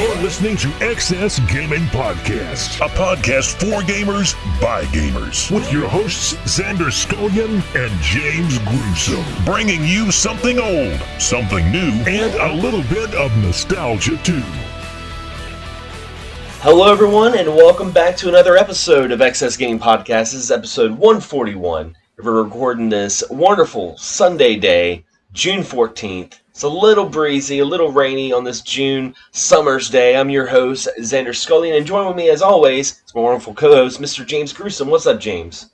You're listening to XSGaming Podcast, a podcast for gamers by gamers, with your hosts Xander, Skullion, and James Gruesome, bringing you something old, something new, and a little bit of nostalgia too. Hello everyone, and welcome back to another episode of XSGaming Podcast. This is episode 141. We're recording this wonderful Sunday day, June 14th. It's a little breezy, a little rainy on this June summer's day. I'm your host, Xander Skullion, and join with me as always is my wonderful co-host, Mr. James Gruesome. What's up, James?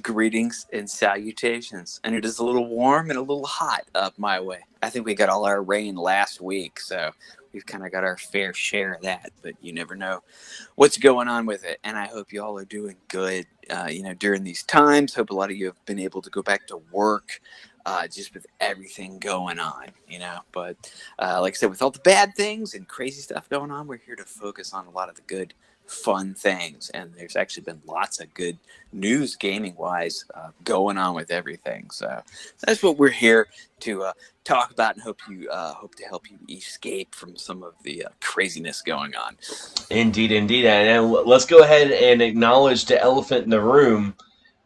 Greetings and salutations. And it is a little warm and a little hot up my way. I think we got all our rain last week, so we've kind of got our fair share of that, but you never know what's going on with it. And I hope you all are doing good, during these times. Hope a lot of you have been able to go back to work, just with everything going on, But like I said, with all the bad things and crazy stuff going on, we're here to focus on a lot of the good, fun things. And there's actually been lots of good news gaming-wise going on with everything. So that's what we're here to talk about, and hope to help you escape from some of the craziness going on. Indeed. And let's go ahead and acknowledge the elephant in the room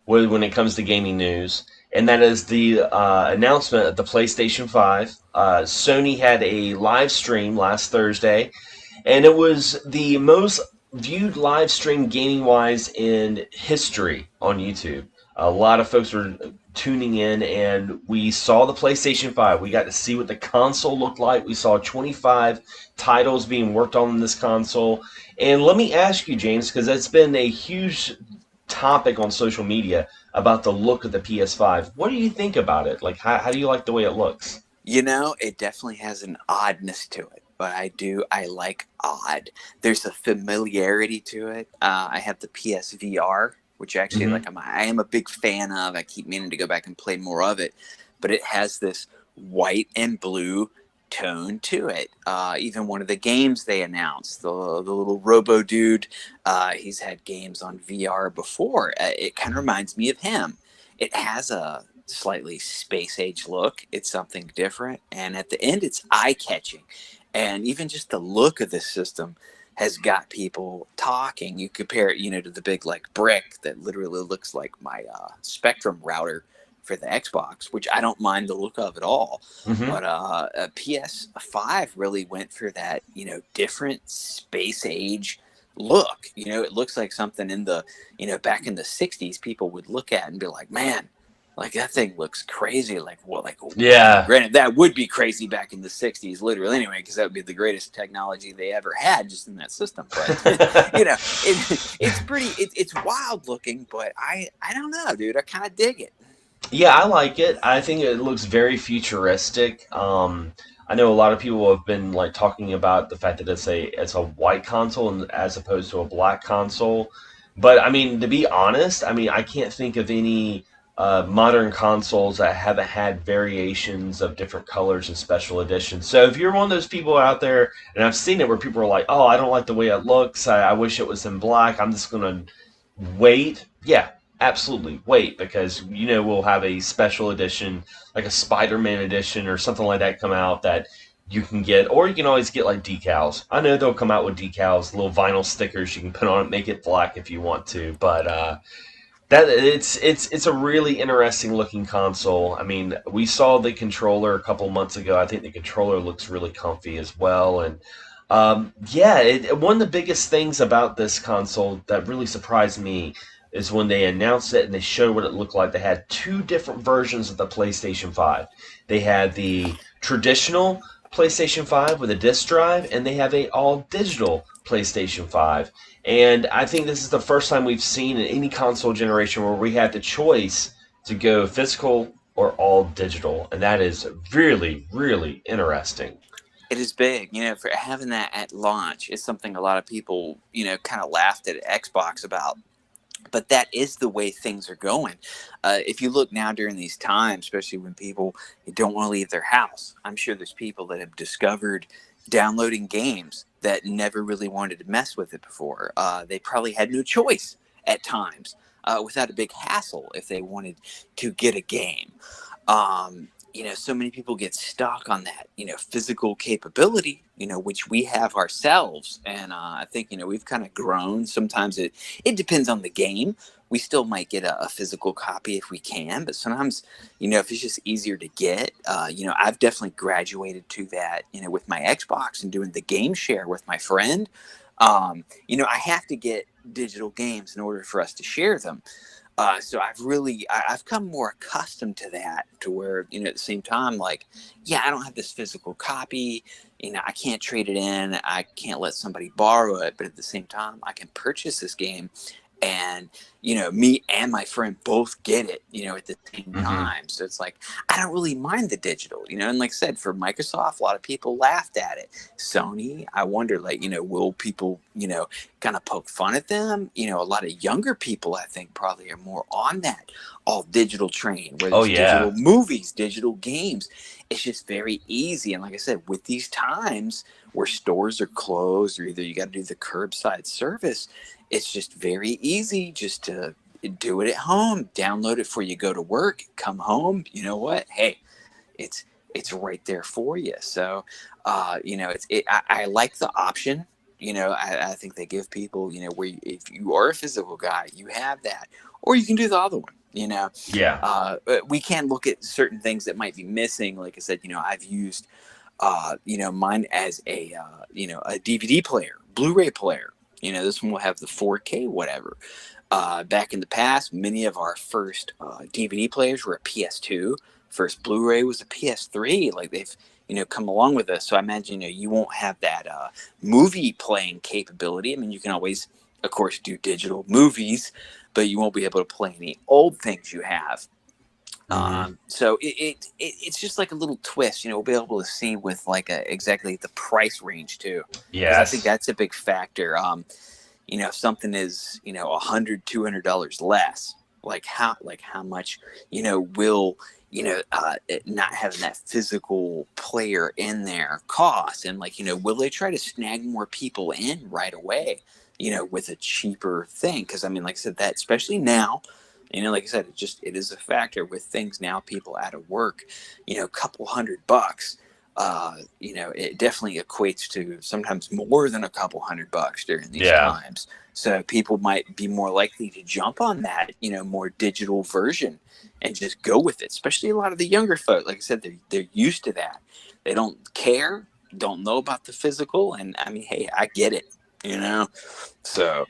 when it comes to gaming news. And that is the announcement of the PlayStation 5. Sony had a live stream last Thursday, and it was the most viewed live stream gaming-wise in history on YouTube. A lot of folks were tuning in, and we saw the PlayStation 5. We got to see what the console looked like. We saw 25 titles being worked on in this console. And let me ask you, James, because it's been a huge topic on social media about the look of the PS5. What do you think about it? Like, how do you like the way it looks? It definitely has an oddness to it, but I like odd. There's a familiarity to it. I have the PSVR, which actually I am a big fan of. I keep meaning to go back and play more of it, but it has this white and blue tone to it. Even one of the games they announced, the little Robo Dude, he's had games on VR before. It kind of reminds me of him. It has a slightly space age look. It's something different, and at the end it's eye-catching. And even just the look of this system has got people talking. You compare it, to the big brick that literally looks like my Spectrum router for the Xbox, which I don't mind the look of at all. But a PS5 really went for that, different space age look. It looks like something in the, back in the 60s people would look at and be like, man, that thing looks crazy. Yeah. Granted, that would be crazy back in the 60s, literally, anyway, because that would be the greatest technology they ever had just in that system. But, it's pretty, it's wild looking, but I don't know, dude. I kind of dig it. Yeah, I like it. I think it looks very futuristic. I know a lot of people have been talking about the fact that it's a white console as opposed to a black console. But I mean, to be honest, I can't think of any modern consoles that haven't had variations of different colors and special editions. So if you're one of those people out there, and I've seen it where people are like, "Oh, I don't like the way it looks. I wish it was in black. I'm just gonna wait." Yeah. Absolutely, wait, because we'll have a special edition, like a Spider-Man edition or something like that, come out that you can get, or you can always get decals. I know they'll come out with decals, little vinyl stickers you can put on it, make it black if you want to. But that it's a really interesting looking console. I mean, we saw the controller a couple months ago. I think the controller looks really comfy as well, and one of the biggest things about this console that really surprised me is when they announced it and they showed what it looked like. They had two different versions of the PlayStation 5. They had the traditional PlayStation 5 with a disc drive, and they have a all-digital PlayStation 5. And I think this is the first time we've seen in any console generation where we had the choice to go physical or all-digital. And that is really, really interesting. It is big, for having that at launch is something a lot of people, kind of laughed at Xbox about. But that is the way things are going. If you look now during these times, especially when people don't want to leave their house, I'm sure there's people that have discovered downloading games that never really wanted to mess with it before. They probably had no choice at times without a big hassle if they wanted to get a game. so many people get stuck on that, physical capability, which we have ourselves. And I think, we've kind of grown. Sometimes it depends on the game. We still might get a physical copy if we can, but sometimes, if it's just easier to get, I've definitely graduated to that, with my Xbox and doing the game share with my friend. I have to get digital games in order for us to share them. So I've come more accustomed to that, to where, at the same time, like, yeah, I don't have this physical copy, I can't trade it in, I can't let somebody borrow it, but at the same time, I can purchase this game and, me and my friend both get it, at the same time. So it's like, I don't really mind the digital, and like I said, for Microsoft, a lot of people laughed at it. Sony, I wonder, like, will people, kind of poke fun at them? A lot of younger people, I think, probably are more on that all digital train, where there's digital movies, digital games. It's just very easy. And like I said, with these times where stores are closed, or either you got to do the curbside service, it's just very easy just to do it at home, download it before you go to work, come home. You know what? Hey, it's right there for you. So, I like the option. I think they give people, where if you are a physical guy, you have that, or you can do the other one. We can look at certain things that might be missing. Like I said, I've used, mine as a DVD player, Blu-ray player. This one will have the 4K, whatever. Back in the past, many of our first DVD players were a PS2. First Blu-ray was a PS3. Like, they've, come along with us. So I imagine, you won't have that movie playing capability. I mean, you can always, of course, do digital movies, but you won't be able to play any old things you have. So it's just like a little twist, we'll be able to see with like exactly the price range too. Yes. I think that's a big factor. If something is, $100, $200 less, like how much, will, not having that physical player in there cost? And like, will they try to snag more people in right away, with a cheaper thing? Cause I mean, like I said, that especially now, like I said, it is a factor with things now, people out of work, a couple $100, it definitely equates to sometimes more than a couple $100 during these times. So people might be more likely to jump on that, more digital version and just go with it. Especially a lot of the younger folk, like I said, they're used to that. They don't care, don't know about the physical. And I mean, hey, I get it, so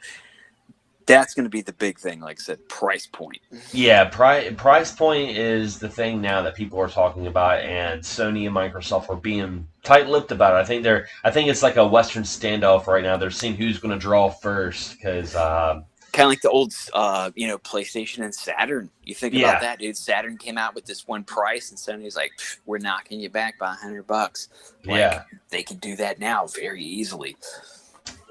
that's going to be the big thing. Like I said, price point. Yeah, price point is the thing now that people are talking about, and Sony and Microsoft are being tight-lipped about it. I think it's like a Western standoff right now. They're seeing who's going to draw first, because kind of like the old, PlayStation and Saturn. You think about that, dude. Saturn came out with this one price, and Sony's like, "We're knocking you back by $100." They can do that now very easily.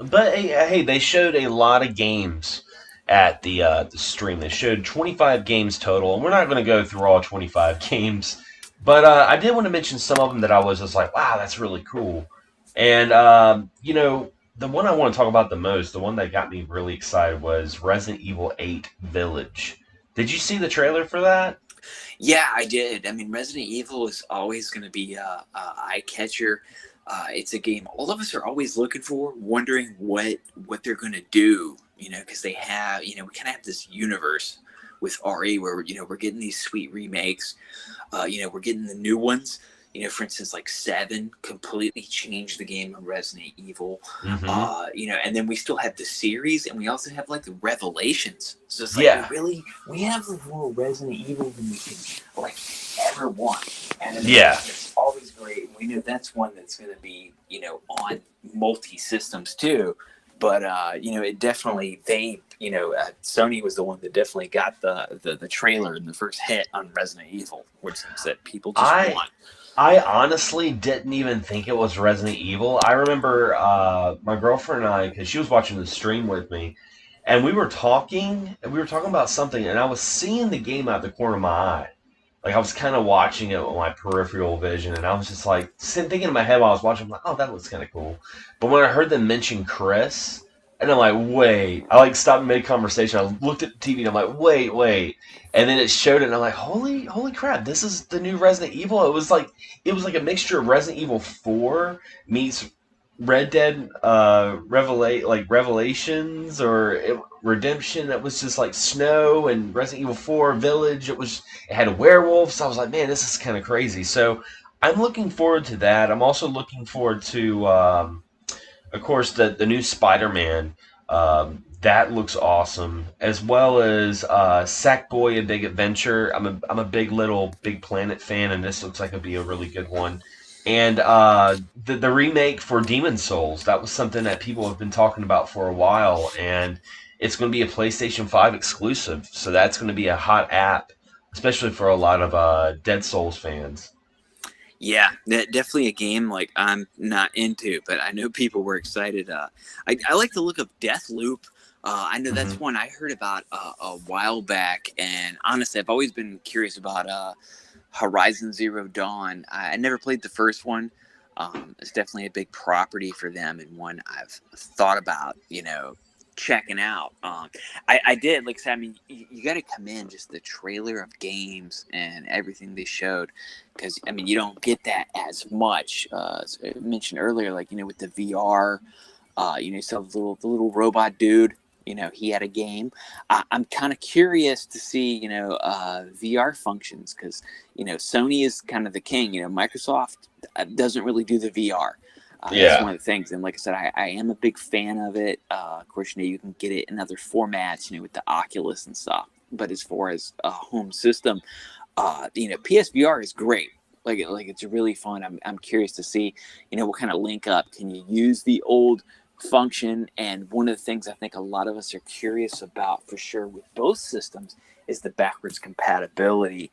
But hey, they showed a lot of games at the stream. They showed 25 games total, and we're not going to go through all 25 games, but I did want to mention some of them that I was just like, wow, that's really cool. And the one I want to talk about the most, the one that got me really excited, was Resident Evil 8 Village. Did you see the trailer for that? Yeah, I did. I mean, Resident Evil is always going to be a eye catcher. It's a game all of us are always looking for, wondering what they're going to do, because they have, we kind of have this universe with RE where, we're getting these sweet remakes. We're getting the new ones. For instance, like 7 completely changed the game of Resident Evil. And then we still have the series, and we also have like the Revelations. So it's like, we have more Resident Evil than we can like ever want. And it's always great. We know that's one that's going to be, on multi-systems too. But, it definitely, Sony was the one that definitely got the trailer and the first hit on Resident Evil, which said people just want. I honestly didn't even think it was Resident Evil. I remember my girlfriend and I, because she was watching the stream with me, and we were talking about something, and I was seeing the game out the corner of my eye. Like, I was kind of watching it with my peripheral vision, and I was just like, thinking in my head while I was watching, I'm like, oh, that looks kind of cool. But when I heard them mention Chris, And I'm like, wait. I like stopped mid conversation. I looked at the TV and I'm like, wait. And then it showed it and I'm like, holy crap, this is the new Resident Evil. It was like a mixture of Resident Evil 4 meets Red Dead Revelations or Redemption. That was just like snow and Resident Evil 4 Village. It had werewolves. I was like, man, this is kind of crazy. So I'm looking forward to that. I'm also looking forward to of course, the new Spider-Man, that looks awesome, as well as Sackboy: A Big Adventure. I'm a Big Planet fan, and this looks like it'll be a really good one. And the remake for Demon Souls, that was something that people have been talking about for a while, and it's going to be a PlayStation 5 exclusive, so that's going to be a hot app, especially for a lot of Dead Souls fans. Yeah, definitely a game like I'm not into, but I know people were excited. I like the look of Deathloop. I know that's one I heard about a while back, and honestly, I've always been curious about Horizon Zero Dawn. I never played the first one. It's definitely a big property for them, and one I've thought about, checking out. I did, like I said, I mean, you got to come in just the trailer of games and everything they showed, because I mean, you don't get that as much. As I mentioned earlier, like with the VR, you saw the little robot dude. He had a game. I'm kind of curious to see VR functions, because Sony is kind of the king. Microsoft doesn't really do the VR. That's one of the things. And like I said, I am a big fan of it. Of course, you can get it in other formats, with the Oculus and stuff. But as far as a home system, PSVR is great. Like it's really fun. I'm curious to see, what kind of link up. Can you use the old function? And one of the things I think a lot of us are curious about for sure with both systems is the backwards compatibility.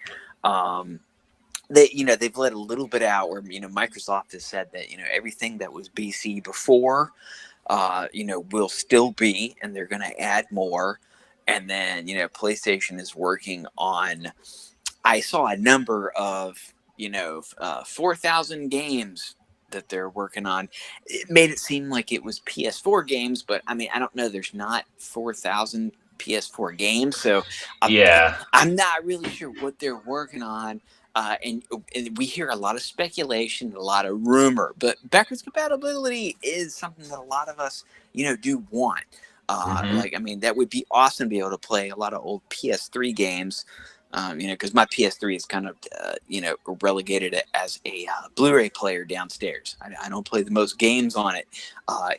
They've let a little bit out where Microsoft has said that everything that was BC before will still be, and they're going to add more. And then PlayStation is working on, I saw a number of 4,000 games that they're working on. It made it seem like it was PS4 games, but I mean, I don't know, there's not 4,000 PS4 games, so I'm not really sure what they're working on. And we hear a lot of speculation, a lot of rumor, but backwards compatibility is something that a lot of us, do want. Like, I mean, that would be awesome to be able to play a lot of old PS3 games, because my PS3 is kind of, relegated as a Blu-ray player downstairs. I don't play the most games on it.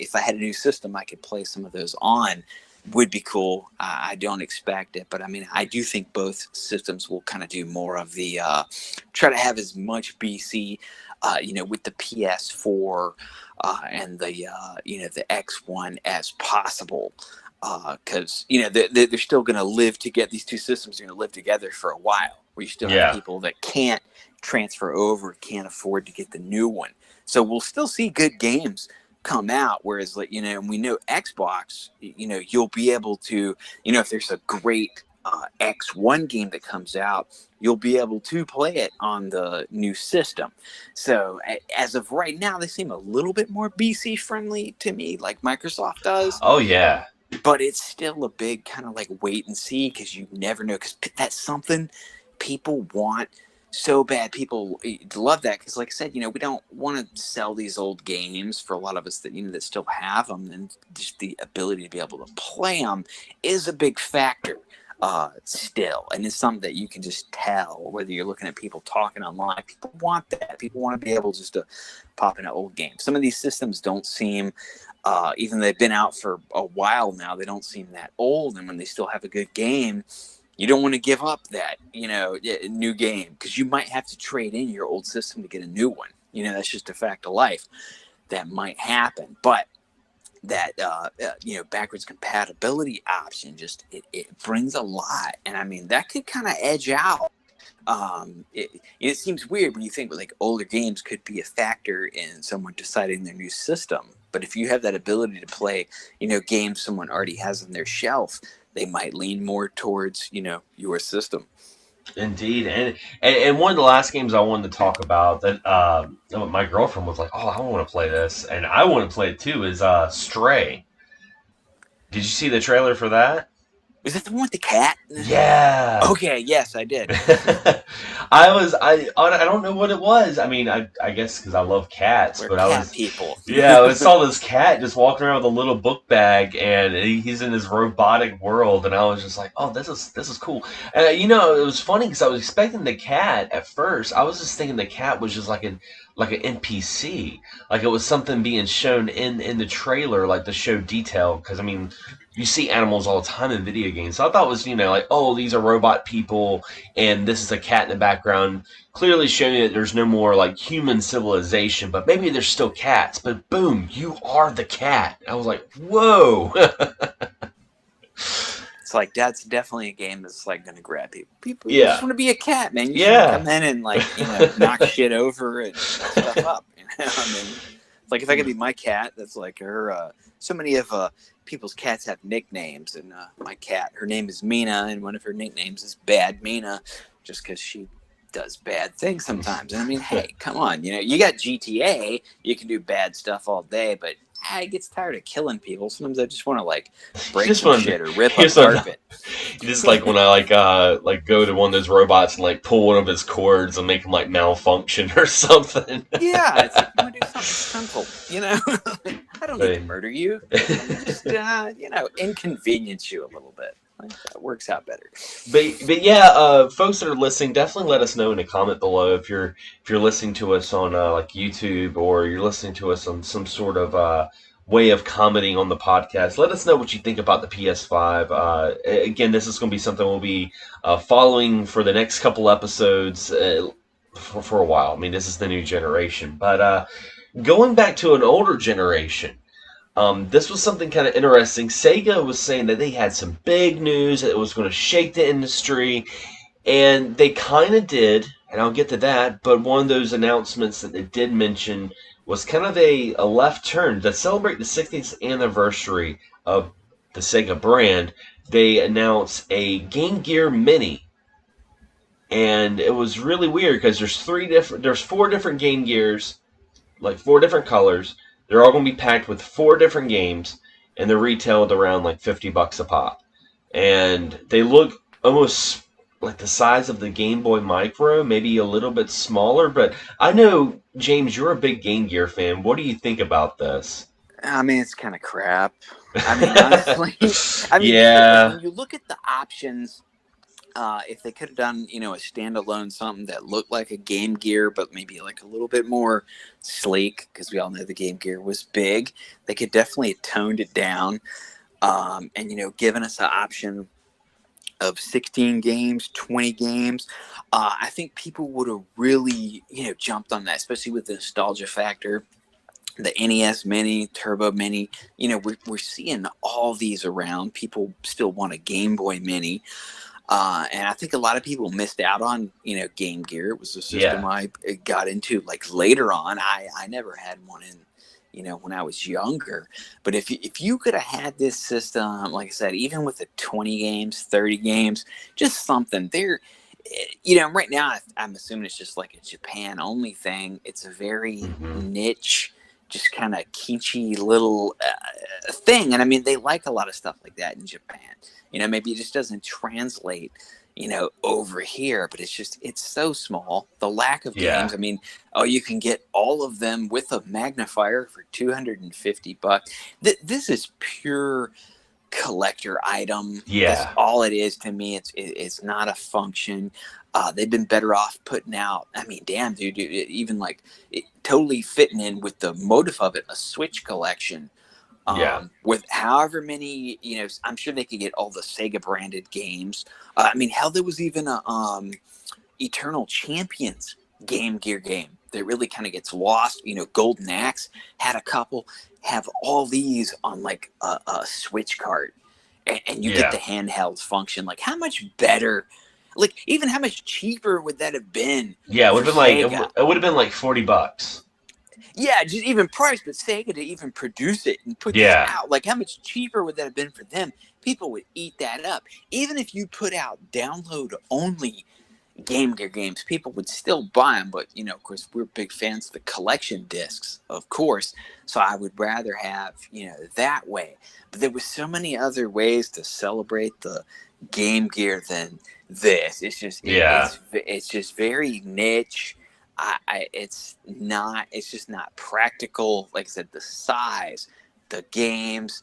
If I had a new system, I could play some of those on. Would be cool. I don't expect it, but I mean, I do think both systems will kind of do more of the try to have as much BC, with the PS4 and the the X1 as possible, because they're still going to live to get these two systems are going to live together for a while. Where you still have people that can't transfer over, can't afford to get the new one, so we'll still see good games come out, whereas we know Xbox, you'll be able to, if there's a great X1 game that comes out, you'll be able to play it on the new system. So as of right now, they seem a little bit more BC friendly to me, like Microsoft does. Oh yeah, but it's still a big kind of like wait and see, because you never know, because that's something people want so bad. People love that, because like I said, we don't want to sell these old games. For a lot of us that that still have them, and just the ability to be able to play them is a big factor still, and it's something that you can just tell whether you're looking at people talking online. People want that. People want to be able just to pop in an old game. Some of these systems don't seem, even though they've been out for a while now, they don't seem that old, and when they still have a good game, you don't want to give up that, new game, because you might have to trade in your old system to get a new one. That's just a fact of life. That might happen. But that, backwards compatibility option, just, it brings a lot. And I mean, that could kind of edge out. It seems weird when you think like older games could be a factor in someone deciding their new system. But if you have that ability to play, games someone already has on their shelf, they might lean more towards, your system. Indeed, and one of the last games I wanted to talk about that my girlfriend was like, "Oh, I want to play this," and I want to play it too. Is Stray. Did you see the trailer for that? Was that the one with the cat? Yeah. Okay, yes, I did. I don't know what it was. I mean, I guess because I love cats, We're but cat people. yeah, I saw this cat just walking around with a little book bag, and he's in his robotic world, and I was just like, oh, this is cool. And it was funny because I was expecting the cat at first. I was just thinking the cat was just like an NPC, like it was something being shown in the trailer, like to show detail. Because I mean, you see animals all the time in video games. So I thought it was, like, oh, these are robot people, and this is a cat in the background, clearly showing that there's no more, like, human civilization, but maybe there's still cats. But boom, you are the cat. I was like, whoa. It's like, that's definitely a game that's, like, going to grab people. People Yeah. just want to be a cat, man. You should come in and, like, knock shit over and stuff up. I mean, like, if I could be my cat, that's like her. So many of people's cats have nicknames, and my cat, her name is Mina, and one of her nicknames is Bad Mina, just because she does bad things sometimes. And I mean, hey, come on, you got GTA, you can do bad stuff all day, but it gets tired of killing people. Sometimes I just want to like break some shit or rip up carpet. You just like when I like go to one of those robots and like pull one of his cords and make him like malfunction or something. Yeah, it's like, I want to do something simple, I don't need to murder you. Just inconvenience you a little bit. That works out better. But yeah, folks that are listening, definitely let us know in a comment below if you're listening to us on like YouTube, or you're listening to us on some sort of way of commenting on the podcast. Let us know what you think about the PS5. Again, this is going to be something we'll be following for the next couple episodes for a while. I mean, this is the new generation, but going back to an older generation. This was something kind of interesting. Sega was saying that they had some big news, that it was going to shake the industry, and they kind of did, and I'll get to that, but one of those announcements that they did mention was kind of a left turn. To celebrate the 60th anniversary of the Sega brand, they announced a Game Gear Mini. And it was really weird because there's 4 different Game Gears, like 4 different colors. They're all going to be packed with 4 different games, and they're retailed around like $50 a pop. And they look almost like the size of the Game Boy Micro, maybe a little bit smaller. But I know, James, you're a big Game Gear fan. What do you think about this? I mean, it's kind of crap. I mean, honestly. Yeah. When you look at the options, if they could have done, a standalone something that looked like a Game Gear, but maybe like a little bit more sleek, because we all know the Game Gear was big, they could definitely have toned it down, and given us an option of 16 games, 20 games. I think people would have really, jumped on that, especially with the nostalgia factor. The NES Mini, Turbo Mini, we're seeing all these around. People still want a Game Boy Mini. And I think a lot of people missed out on, Game Gear. It was a system I got into like later on. I never had one when I was younger. But if you could have had this system, like I said, even with the 20 games, 30 games, just something there, right now I'm assuming it's just like a Japan only thing. It's a very niche, just kind of kitschy little thing. And I mean, they like a lot of stuff like that in Japan. Maybe it just doesn't translate, over here, but it's so small. The lack of games. I mean, you can get all of them with a magnifier for $250. This is pure collector item. Yeah. That's all it is to me. It's not a function. They've been better off putting out, I mean, damn, dude, even like totally fitting in with the motive of it, a Switch collection. With however many, I'm sure they could get all the Sega branded games. I mean, hell, there was even a Eternal Champions Game Gear game that really kind of gets lost. Golden Axe had a couple. Have all these on like a Switch cart, and you get the handheld function. Like, how much better? Like, even how much cheaper would that have been? Yeah, it would have been it would have been like $40. Yeah, just even price, but Sega to even produce it and put this out, like how much cheaper would that have been for them? People would eat that up. Even if you put out download only Game Gear games, people would still buy them, but of course, we're big fans of the collection discs, of course. So I would rather have that way. But there were so many other ways to celebrate the Game Gear than this. It's just it's just very niche. It's just not practical. Like I said, the size, the games.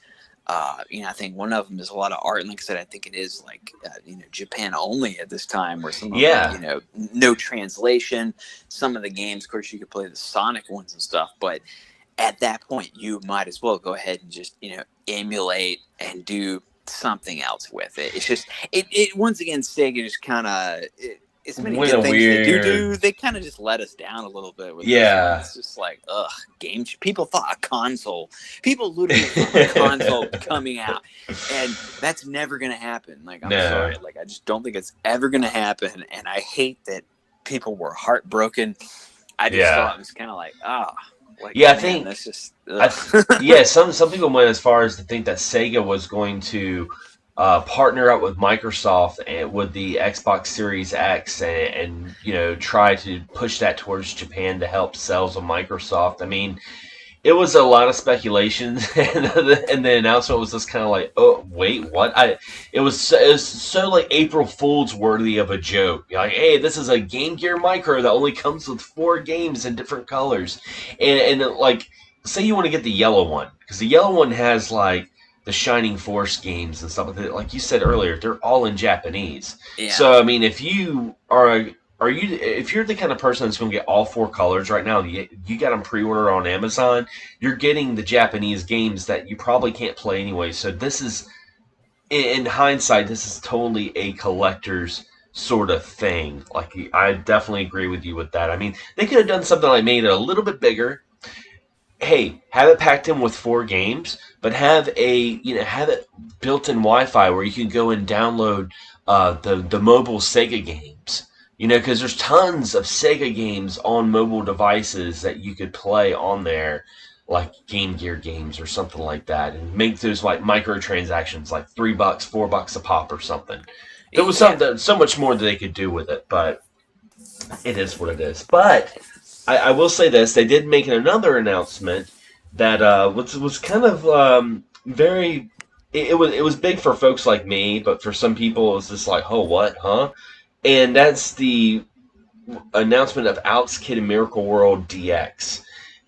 I think one of them is a lot of art, and like I said, I think it is like Japan only at this time, where some of them, no translation. Some of the games, of course, you could play the Sonic ones and stuff, but at that point, you might as well go ahead and just emulate and do something else with it. It's just it once again, Sega just kind of. As many good things they do, they kind of just let us down a little bit with this one. It's just like, people thought a console. People literally thought a console coming out. And that's never going to happen. Like, I'm sorry. Like, I just don't think it's ever going to happen. And I hate that people were heartbroken. I just thought it was kind of like, I think that's just... some people went as far as to think that Sega was going to partner up with Microsoft and with the Xbox Series X and try to push that towards Japan to help sales of Microsoft. I mean, it was a lot of speculation, and the announcement was just kind of like, oh wait, what? It was so like April Fool's worthy of a joke. You're like, hey, this is a Game Gear Micro that only comes with 4 games in different colors, and like, say you want to get the yellow one, because the yellow one has like the Shining Force games and stuff like that. Like you said earlier, they're all in Japanese. Yeah. So I mean, if you if you're the kind of person that's going to get all 4 colors right now, you got them pre-order on Amazon, you're getting the Japanese games that you probably can't play anyway. So this is, in hindsight, this is totally a collector's sort of thing. Like, I definitely agree with you with that. I mean, they could have done something like made it a little bit bigger. Hey, have it packed in with 4 games, but have it built-in Wi-Fi where you can go and download the mobile Sega games. Because there's tons of Sega games on mobile devices that you could play on there, like Game Gear games or something like that, and make those like microtransactions, like $3, $4 a pop or something. There was so much more that they could do with it, but it is what it is. But I will say this: they did make another announcement that was kind of very. It was big for folks like me, but for some people it was just like, oh, what, huh? And that's the announcement of Alex Kidd in Miracle World DX.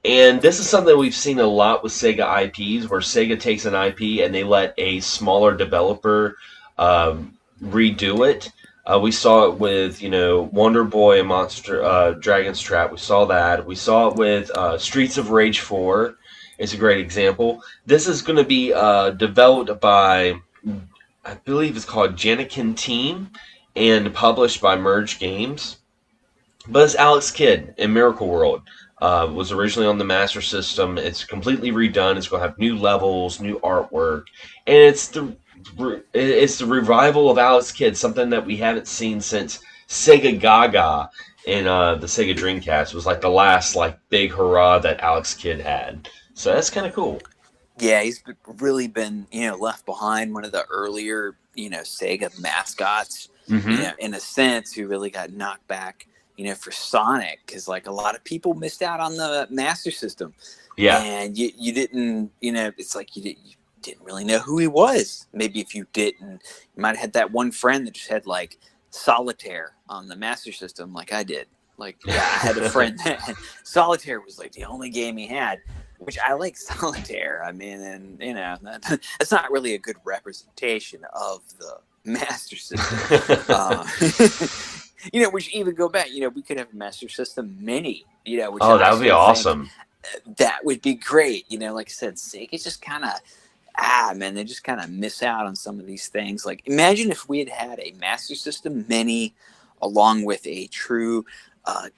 And this is something we've seen a lot with Sega IPs, where Sega takes an IP and they let a smaller developer redo it. We saw it with, Wonder Boy and Monster Dragon's Trap. We saw that. We saw it with Streets of Rage 4. It's a great example. This is going to be developed by, I believe it's called Janikin Team, and published by Merge Games. But it's Alex Kidd in Miracle World. Was originally on the Master System. It's completely redone. It's going to have new levels, new artwork, and it's the revival of Alex Kidd, something that we haven't seen since Sega Gaga in the Sega Dreamcast. It was like the last big hurrah that Alex Kidd had. So that's kind of cool. Yeah, he's really been left behind, one of the earlier Sega mascots. Mm-hmm. In a sense, who really got knocked back for Sonic, because like a lot of people missed out on the Master System. Yeah, and you didn't it's like you didn't really know who he was. Maybe if you didn't, you might have had that one friend that just had like Solitaire on the Master System, like I did. Like, I had a friend that Solitaire was like the only game he had, which I like Solitaire. I mean, and that's not really a good representation of the Master System. Which even go back, we could have a Master System Mini, which that would be awesome. That would be great. Like I said, Sega just kind of, they just kind of miss out on some of these things. Like, imagine if we had had a Master System Mini along with a true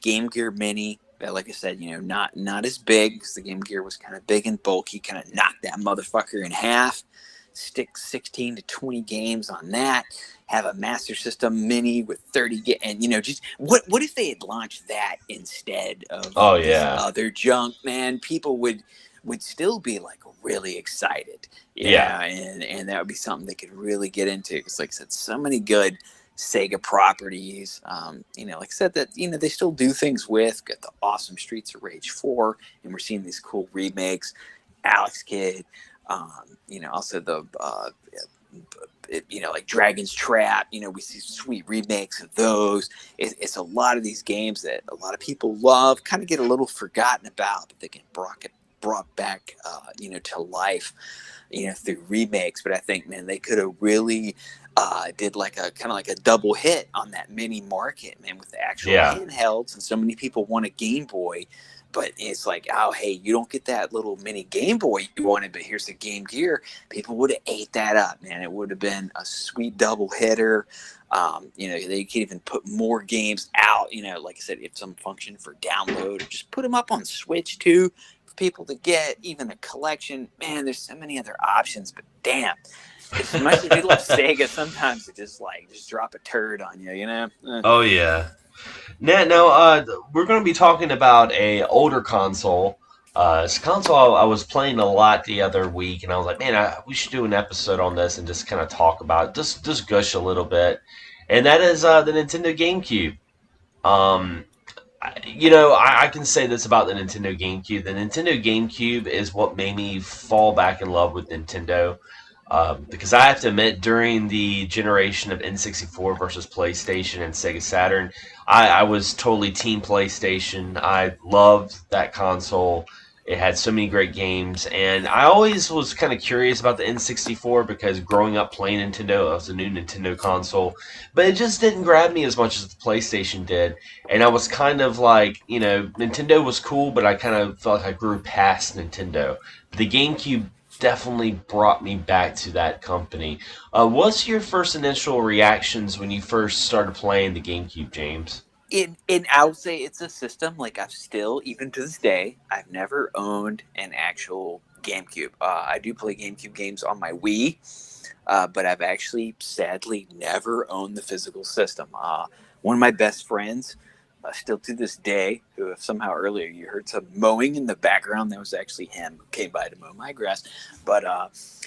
Game Gear Mini. That, like I said, not as big, because the Game Gear was kind of big and bulky, kind of knocked that motherfucker in half. Stick 16 to 20 games on that. Have a Master System Mini with 30 and just what if they had launched that instead of other junk, man? People would still be like really excited. And that would be something they could really get into, because like I said, so many good Sega properties. Like I said, that they still do things with. Got the awesome Streets of Rage 4, and we're seeing these cool remakes. Alex Kidd, also the like Dragon's Trap. We see sweet remakes of those. It's a lot of these games that a lot of people love, kind of get a little forgotten about, but they get brought back, to life, through remakes. But I think, man, they could have really did like a kind of like a double hit on that mini market, man, with the actual handhelds. And so many people want a Game Boy, but it's like, oh, hey, you don't get that little mini Game Boy you wanted, but here's the Game Gear. People would have ate that up, man. It would have been a sweet double hitter. They could even put more games out, like I said, if some function for download, or just put them up on Switch too, for people to get, even a collection. Man, there's so many other options, but damn, as much as we love Sega, sometimes it just drop a turd on you, Oh, yeah. Now, we're going to be talking about a older console. It's a console I was playing a lot the other week, and I was like, man, we should do an episode on this and just kind of talk about it, just gush a little bit. And that is the Nintendo GameCube. I can say this about the Nintendo GameCube. The Nintendo GameCube is what made me fall back in love with Nintendo. Because I have to admit, during the generation of N64 versus PlayStation and Sega Saturn, I was totally team PlayStation. I loved that console. It had so many great games, and I always was kind of curious about the N64 because growing up playing Nintendo, it was a new Nintendo console, but it just didn't grab me as much as the PlayStation did. And I was kind of like, Nintendo was cool, but I kind of felt like I grew past Nintendo. The GameCube definitely brought me back to that company. What's your first initial reactions when you first started playing the GameCube, James? I would say it's a system, like I've still, even to this day, I've never owned an actual GameCube. I do play GameCube games on my Wii, but I've actually, sadly, never owned the physical system. One of my best friends, still to this day, who if somehow earlier you heard some mowing in the background, that was actually him who came by to mow my grass. But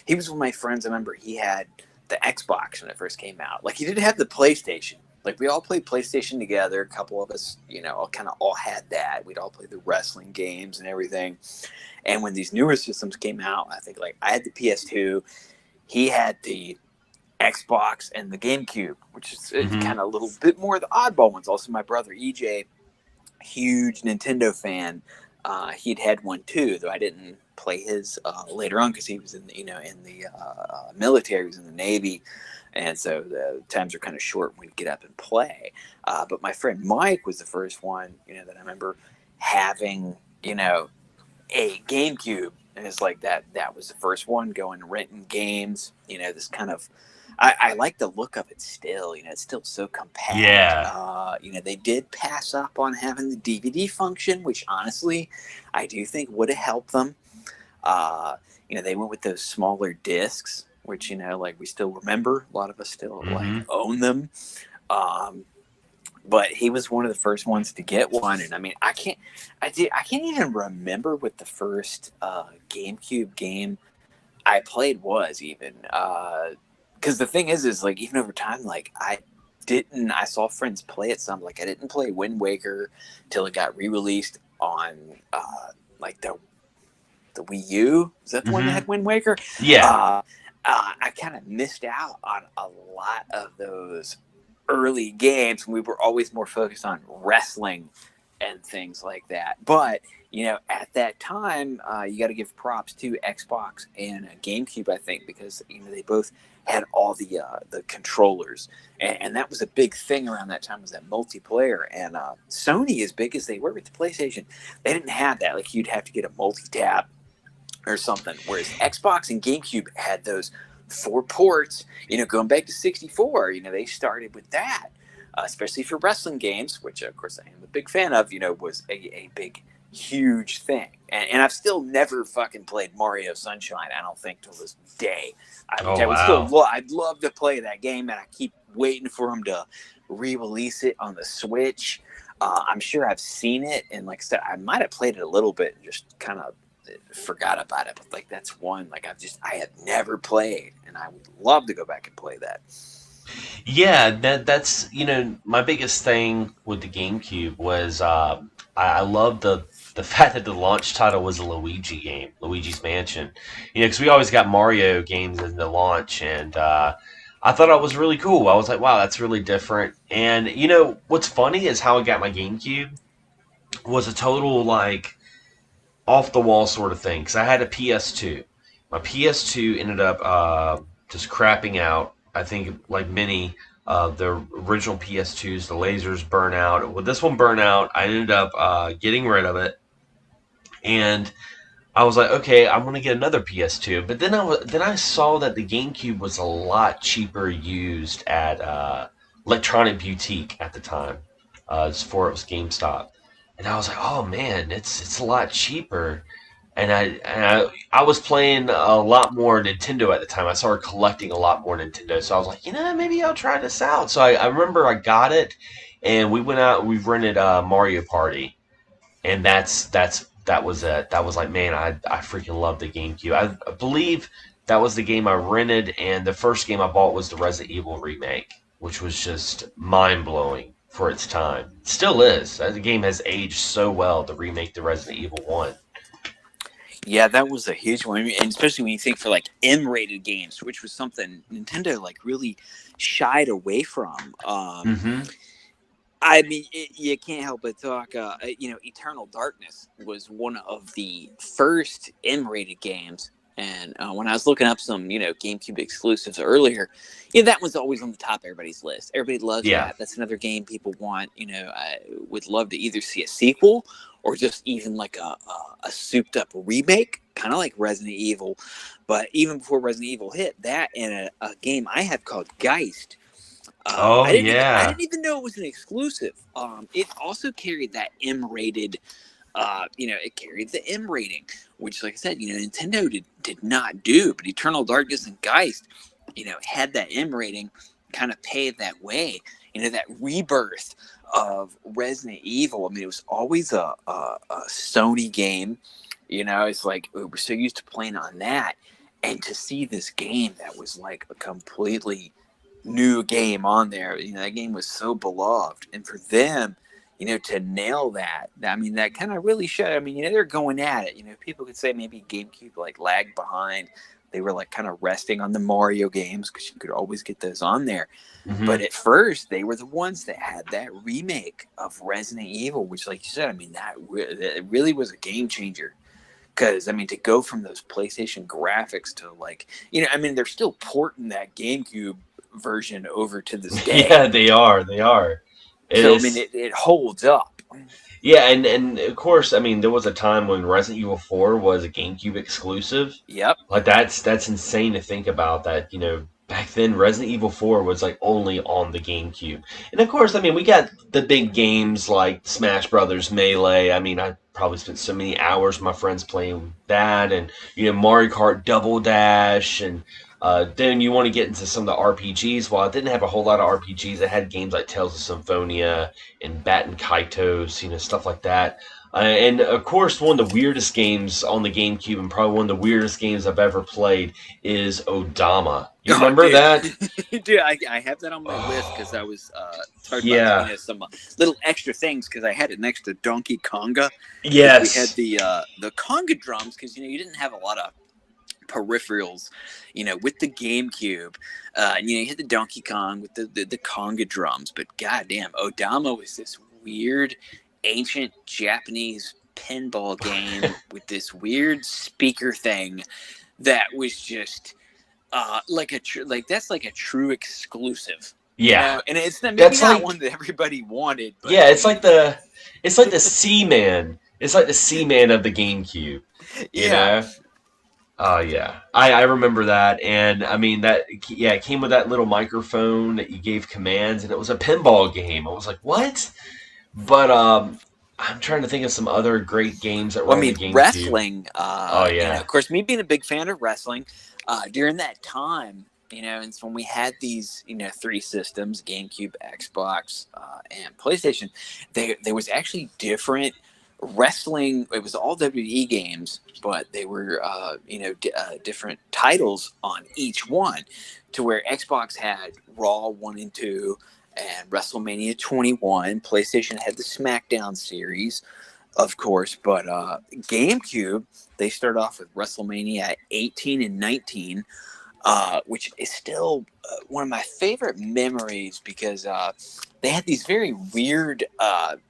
he was one of my friends. I remember he had the Xbox when it first came out. Like, he didn't have the PlayStation. Like, we all played PlayStation together. A couple of us, all had that. We'd all play the wrestling games and everything. And when these newer systems came out, I think, like, I had the PS2. He had the Xbox and the GameCube, which is kind of a little bit more of the oddball ones. Also, my brother, EJ, huge Nintendo fan. He'd had one, too, though I didn't play his later on because he was in the military. He was in the Navy. And so the times are kind of short when we get up and play. But my friend Mike was the first one, that I remember having, a GameCube. And it's like that was the first one going renting games, this kind of, I like the look of it still, it's still so compact. Yeah. They did pass up on having the DVD function, which honestly, I do think would have helped them. They went with those smaller discs, which, like we still remember. A lot of us still like own them. But he was one of the first ones to get one. And I mean, I can't even remember what the first GameCube game I played was even. Because the thing is like, even over time, like I saw friends play it some. Like, I didn't play Wind Waker till it got re-released on like the Wii U. Is that the one that had Wind Waker? Yeah. I kind of missed out on a lot of those early games. We were always more focused on wrestling and things like that. But, at that time, you got to give props to Xbox and GameCube, I think, because, they both had all the controllers. And that was a big thing around that time, was that multiplayer. And Sony, as big as they were with the PlayStation, they didn't have that. Like, you'd have to get a multi-tap or something, whereas Xbox and GameCube had those 4 ports, going back to 64, they started with that, especially for wrestling games, which of course I am a big fan of, was a big, huge thing. And I've still never fucking played Mario Sunshine, I don't think, till this day. I'd love to play that game, and I keep waiting for them to re-release it on the Switch. I'm sure I've seen it, and like I said, I might have played it a little bit and just kind of forgot about it, but like that's one like I have never played, and I would love to go back and play that. Yeah, that's my biggest thing with the GameCube was I love the fact that the launch title was a Luigi game, Luigi's Mansion. Because we always got Mario games in the launch, and I thought it was really cool. I was like, wow, that's really different. And what's funny is how I got my GameCube was a total like off the wall sort of thing because I had a PS2. My PS2 ended up just crapping out. I think like many of the original PS2s, the lasers burn out. With this one burn out, I ended up getting rid of it, and I was like, okay, I'm gonna get another PS2. But then I saw that the GameCube was a lot cheaper used at Electronic Boutique at the time, before it was GameStop, and I was like, oh man, it's a lot cheaper. And I was playing a lot more Nintendo at the time. I started collecting a lot more Nintendo, so I was like, maybe I'll try this out. So I remember I got it, and we went out. We rented Mario Party, and that was it. That was like, man, I freaking love the GameCube. I believe that was the game I rented, and the first game I bought was the Resident Evil remake, which was just mind blowing for its time. Still is. The game has aged so well to remake the Resident Evil one. Yeah, that was a huge one, and especially when you think for like M-rated games, which was something Nintendo like really shied away from. Mm-hmm. I mean, you can't help but talk. Eternal Darkness was one of the first M-rated games, and when I was looking up some, GameCube exclusives earlier, that was always on the top of everybody's list. Everybody loves that. That's another game people want. I would love to either see a sequel or just even like a souped-up remake, kind of like Resident Evil. But even before Resident Evil hit, that and a game I have called Geist. I didn't even know it was an exclusive. It also carried that M-rated. It carried the M rating, which, like I said, Nintendo did not do. But Eternal Darkness and Geist, had that M rating, kind of paved that way. That rebirth of Resident Evil. I mean, it was always a Sony game. It's like we were so used to playing on that, and to see this game that was like a completely new game on there. That game was so beloved, and for them, to nail that, I mean, that kind of really showed. I mean, they're going at it. People could say maybe GameCube like lagged behind. They were like kind of resting on the Mario games because you could always get those on there. Mm-hmm. But at first, they were the ones that had that remake of Resident Evil, which, like you said, I mean, that really was a game changer. Because, I mean, to go from those PlayStation graphics to like, I mean, they're still porting that GameCube version over to this day. Yeah, they are. I mean, it holds up. Yeah, and of course, I mean, there was a time when Resident Evil 4 was a GameCube exclusive. Yep. Like that's insane to think about that, back then Resident Evil 4 was like only on the GameCube. And of course, I mean, we got the big games like Smash Brothers Melee. I mean, I probably spent so many hours with my friends playing that, and Mario Kart Double Dash, and then you want to get into some of the RPGs. Well, I didn't have a whole lot of RPGs. I had games like Tales of Symphonia and Batten Kaitos, stuff like that. And of course, one of the weirdest games on the GameCube, and probably one of the weirdest games I've ever played, is Odama. You remember that? Dude, I have that on my list because I was talking about some little extra things because I had it next to Donkey Konga. Yes. We had the conga drums because you didn't have a lot of peripherals, with the GameCube. You had the Donkey Kong with the conga drums, but goddamn, Odama was this weird ancient Japanese pinball game with this weird speaker thing that was just that's like a true exclusive. Yeah, and it's not one that everybody wanted. But yeah, it's like the Seaman. It's like the Seaman of the GameCube. You know? Oh yeah, I remember that, and I mean it came with that little microphone that you gave commands, and it was a pinball game. I was like, what? But I'm trying to think of some other great games that were on the GameCube. Wrestling. Of course, me being a big fan of wrestling, during that time, and when we had these, 3 systems, GameCube, Xbox, and PlayStation, there was actually different wrestling. It was all WWE games, but they were different titles on each one, to where Xbox had Raw 1 and 2 and WrestleMania 21. PlayStation had the SmackDown series, of course, but GameCube, they started off with WrestleMania 18 and 19, which is still one of my favorite memories, because they had these very weird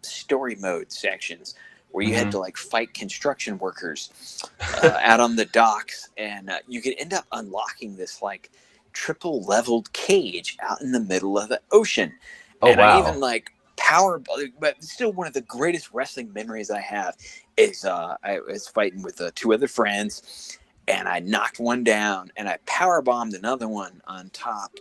story mode sections where you had to like fight construction workers out on the docks, and you could end up unlocking this like triple leveled cage out in the middle of the ocean. Oh, and wow. I even like but still one of the greatest wrestling memories I have is I was fighting with 2 other friends, and I knocked one down, and I power bombed another one on top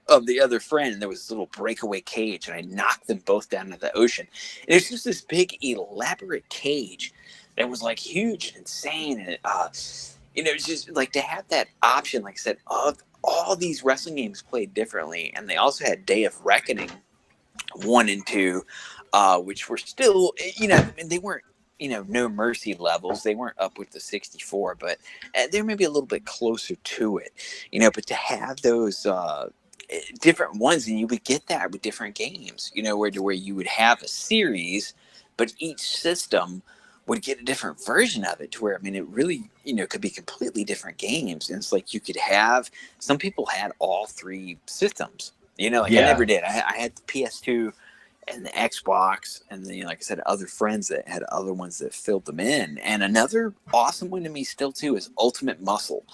of the other friend, and there was this little breakaway cage, and I knocked them both down into the ocean. And it's just this big elaborate cage that was like huge and insane, and it's just like to have that option, like I said, of all these wrestling games played differently. And they also had Day of Reckoning 1 and 2, which were still, they weren't, No Mercy levels. They weren't up with the 64, but they're maybe a little bit closer to it, but to have those different ones, and you would get that with different games, where you would have a series, but each system would get a different version of it, to where, it really, could be completely different games. And it's like you could have, some people had all 3 systems, I never did. I had the PS2 and the Xbox, and then, like I said, other friends that had other ones that filled them in. And another awesome one to me still too is Ultimate Muscle.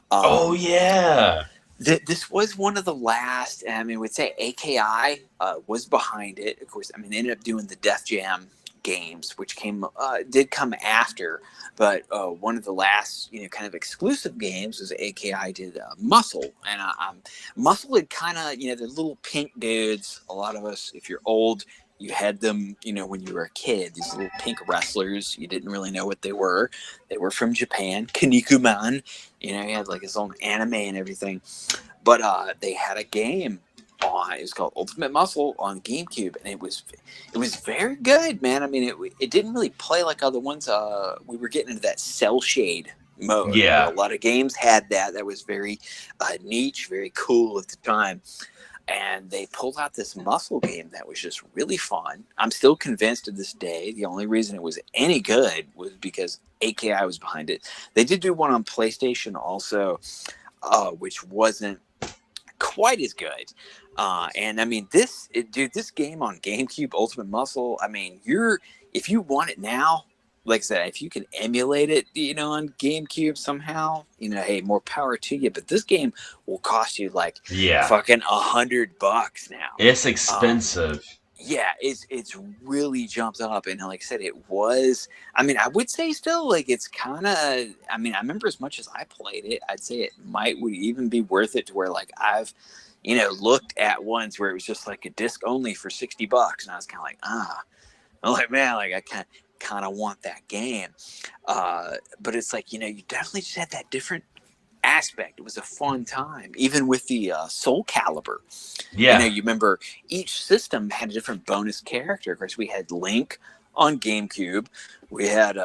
Oh yeah. This was one of the last, we'd say AKI was behind it. Of course, they ended up doing the Def Jam games, which did come after, but one of the last, kind of exclusive games was AKI did Muscle. And Muscle had kind of, the little pink dudes. A lot of us, if you're old, you had them, when you were a kid, these little pink wrestlers. You didn't really know what they were. They were from Japan. Kinnikuman, he had like his own anime and everything. But they had a game it was called Ultimate Muscle on GameCube, and it was very good, man. It didn't really play like other ones. We were getting into that cell shade mode. Yeah. A lot of games had that. That was very niche, very cool at the time. And they pulled out this muscle game that was just really fun. I'm still convinced to this day the only reason it was any good was because AKI was behind it. They did do one on PlayStation also, which wasn't quite as good. This game on GameCube, Ultimate Muscle, if you want it now, like I said, if you can emulate it, on GameCube somehow, hey, more power to you. But this game will cost you like fucking $100 now. It's expensive. It's really jumped up, and like I said, it was. I would say still like it's kind of. I remember as much as I played it, I'd say it would even be worth it to where like I've, looked at ones where it was just like a disc only for $60, and I was kind of like I'm like, man, like I kind of want that game, but it's like you definitely just had that different aspect. It was a fun time, even with the Soul Calibur. Yeah, you remember each system had a different bonus character. Of course, we had Link on GameCube. We had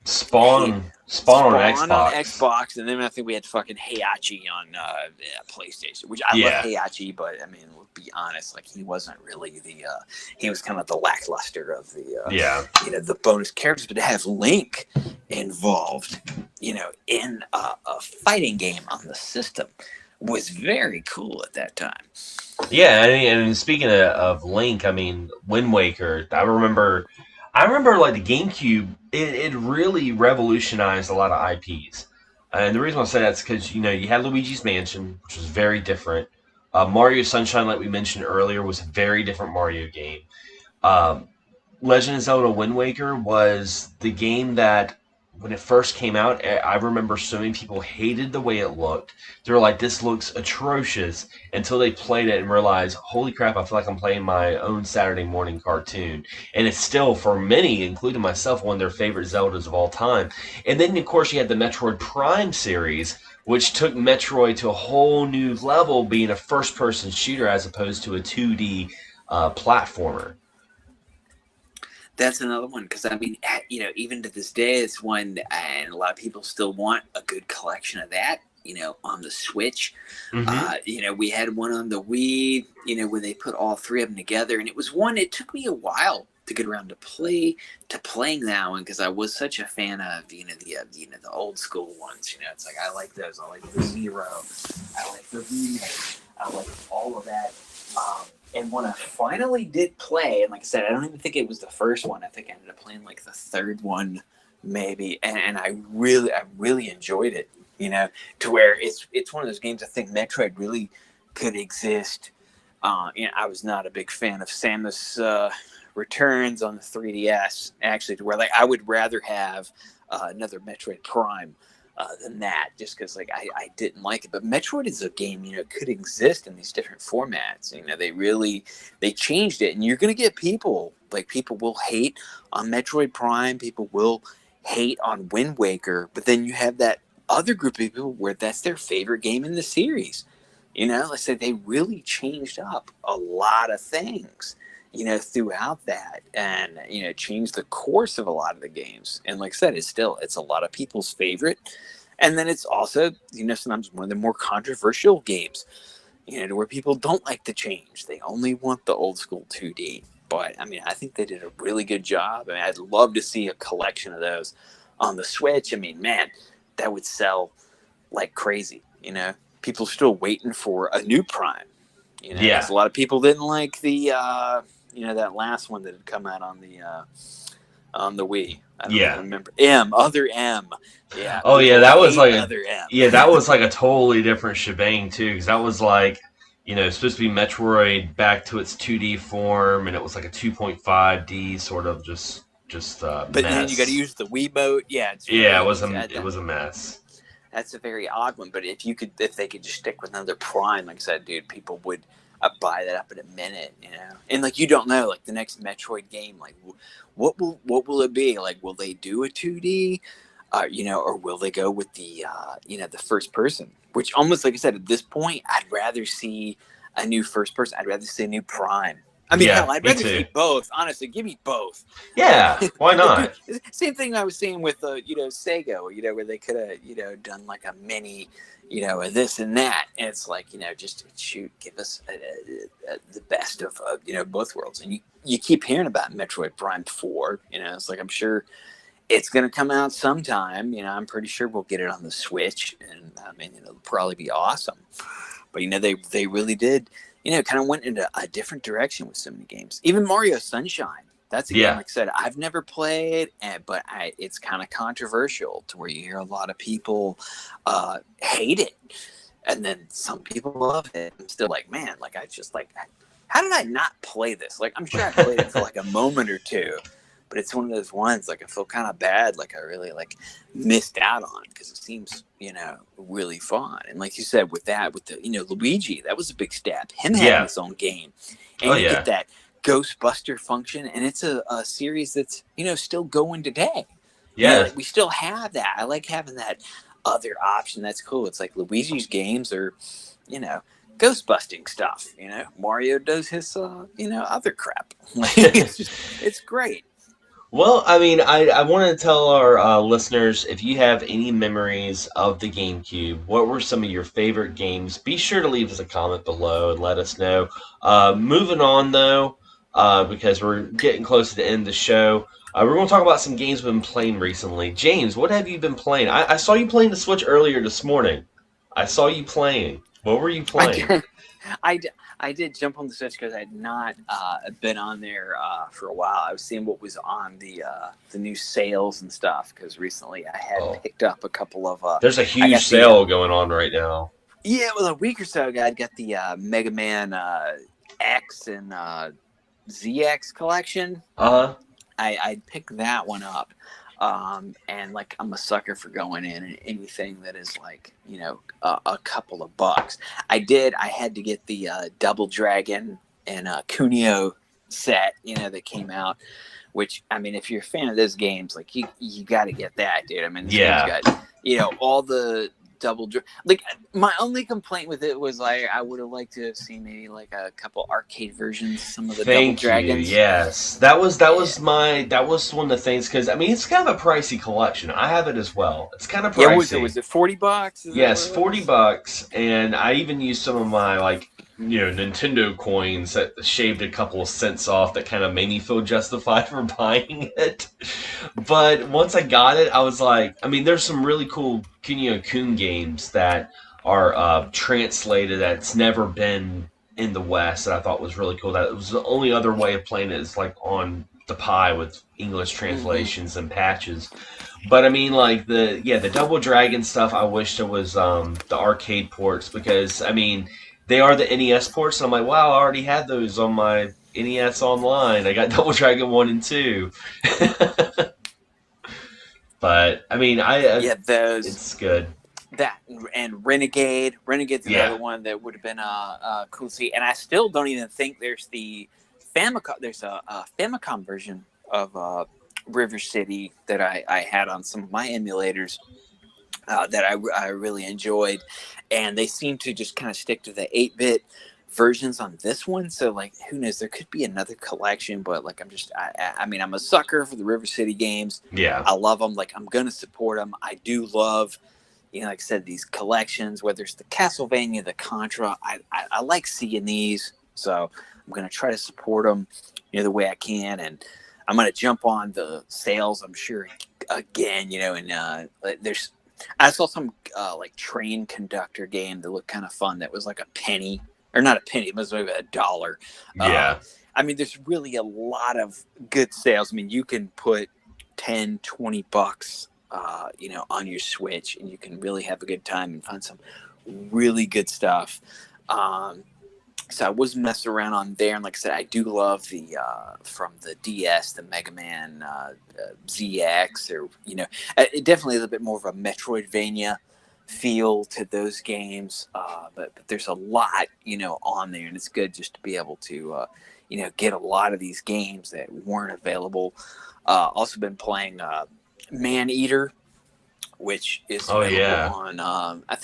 Spawn on Xbox, and then I think we had fucking Heihachi on PlayStation, which I love Heihachi, but let's be honest, like he wasn't really he was kind of the lackluster of the bonus characters. But to have Link involved, in a fighting game on the system was very cool at that time. Yeah, and speaking of Link, Wind Waker, I remember like the GameCube, it really revolutionized a lot of IPs. And the reason I say that is because, you had Luigi's Mansion, which was very different. Mario Sunshine, like we mentioned earlier, was a very different Mario game. Legend of Zelda Wind Waker was the game that, when it first came out, I remember so many people hated the way it looked. They were like, this looks atrocious, until they played it and realized, holy crap, I feel like I'm playing my own Saturday morning cartoon. And it's still, for many, including myself, one of their favorite Zeldas of all time. And then, of course, you had the Metroid Prime series, which took Metroid to a whole new level, being a first-person shooter as opposed to a 2D platformer. That's another one because I mean, even to this day, it's one, and a lot of people still want a good collection of that. On the Switch, we had one on the Wii. Where they put all three of them together, and it was one. It took me a while to get around to playing that one because I was such a fan of the old school ones. It's like I like those. I like the Zero. I like the remake. I like all of that. And when I finally did play, and like I said, I don't even think it was the first one. I think I ended up playing like the third one, maybe. And I really enjoyed it. To where it's one of those games I think Metroid really could exist. I was not a big fan of Samus Returns on the 3DS, actually, to where like I would rather have another Metroid Prime than that, just because like I didn't like it. But Metroid is a game could exist in these different formats. They changed it, and you're gonna get people will hate on Metroid Prime, people will hate on Wind Waker, but then you have that other group of people where that's their favorite game in the series. Like I said, they really changed up a lot of things throughout that, and changed the course of a lot of the games. And like I said, it's a lot of people's favorite, and then it's also sometimes one of the more controversial games to where people don't like the change. They only want the old school 2D. But I mean, I think they did a really good job. I mean, I'd love to see a collection of those on the Switch. I mean, man, that would sell like crazy. People still waiting for a new Prime. Yeah. 'Cause a lot of people didn't like the that last one that had come out on the Wii. I don't even remember. Other M. Yeah. Oh yeah, that was like Other M. that was like a totally different shebang too, because that was like supposed to be Metroid back to its 2D form, and it was like a 2.5D sort of just But mess. then you got to use the Wiimote. Yeah. It was a mess. That's a very odd one, but if they could just stick with another Prime, like I said, dude, people would buy that up in a minute, And like you don't know, like the next Metroid game, like what will it be? Like, will they do a 2D, or will they go with the the first person? Which almost, like I said, at this point, I'd rather see a new first person. I'd rather see a new Prime. I mean, hell, I'd rather see both. Honestly, give me both. Yeah, why not? Same thing I was saying with Sega, where they could have done like a mini, this and that, and it's like just give us the best of both worlds. And you keep hearing about Metroid Prime 4. It's like I'm sure it's gonna come out sometime. I'm pretty sure we'll get it on the Switch, and I mean it'll probably be awesome. But they really did. Kind of went into a different direction with so many games. Even Mario Sunshine. That's a game, like I said, I've never played, but it's kind of controversial to where you hear a lot of people hate it. And then some people love it. I'm still like, man, like I just like, how did I not play this? Like, I'm sure I played it for like a moment or two. But it's one of those ones, like, I feel kind of bad, like, I really, like, missed out on, because it seems, really fun. And like you said, with the, Luigi, that was a big step. Him having his own game. And you get that Ghostbuster function, and it's a series that's, still going today. Yeah. Like, we still have that. I like having that other option. That's cool. It's like Luigi's games are, ghost-busting stuff, Mario does his, other crap. Like, it's great. Well, I mean, I want to tell our listeners, if you have any memories of the GameCube, what were some of your favorite games? Be sure to leave us a comment below and let us know. Moving on, though, because we're getting close to the end of the show, we're going to talk about some games we've been playing recently. James, what have you been playing? I saw you playing the Switch earlier this morning. I saw you playing. What were you playing? I did jump on the Switch because I had not been on there for a while. I was seeing what was on the new sales and stuff, because recently I had picked up a couple of... There's a huge sale going on right now. Yeah, well, a week or so ago, I got the Mega Man X and ZX collection. Uh-huh. I picked that one up. And like I'm a sucker for going in and anything that is like a couple of bucks. I had to get the Double Dragon and Kunio set that came out, which I mean if you're a fan of those games, like you got to get that, dude. I mean this game's got all the Like my only complaint with it was I would have liked to have seen maybe like a couple arcade versions, some of the Double Thank you. Dragons. Yes, that was one of the things because I mean it's kind of a pricey collection. I have it as well. It's kind of Yeah, pricey. was it $40? Is Yes, that what it was? $40, and I even used some of my Nintendo coins that shaved a couple of cents off that kind of made me feel justified for buying it. But once I got it, I was like, I mean, there's some really cool Kunio-kun games that are translated that's never been in the West that I thought was really cool. That was the only other way of playing it is like on the Pi with English translations and patches. But I mean, like the Double Dragon stuff. I wish there was the arcade ports because I mean they are the NES ports. And I'm like, wow, I already had those on my NES Online. I got Double Dragon 1 and 2. But I mean, Those it's good. that and Renegade's another one that would have been cool to see. And I still don't even think there's the Famicom. There's a Famicom version of River City that I had on some of my emulators that I really enjoyed, and they seem to just kind of stick to the 8-bit versions on this one. So like, who knows? There could be another collection, but like, I mean, I'm a sucker for the River City games. Yeah, I love them. Like, I'm gonna support them. I do love, like I said, these collections. Whether it's the Castlevania, the Contra, I like seeing these. So I'm gonna try to support them, the way I can, and I'm gonna jump on the sales. I'm sure again, and there's. I saw some like train conductor game that looked kind of fun. That was like a penny, or not a penny. It was maybe $1. Yeah. I mean, there's really a lot of good sales. I mean, you can put $10-$20, on your Switch, and you can really have a good time and find some really good stuff. So I was messing around on there, and like I said, I do love the from the DS, the Mega Man ZX, or definitely a little bit more of a Metroidvania feel to those games. But there's a lot on there, and it's good just to be able to get a lot of these games that weren't available. Also been playing Man Eater, which is available on I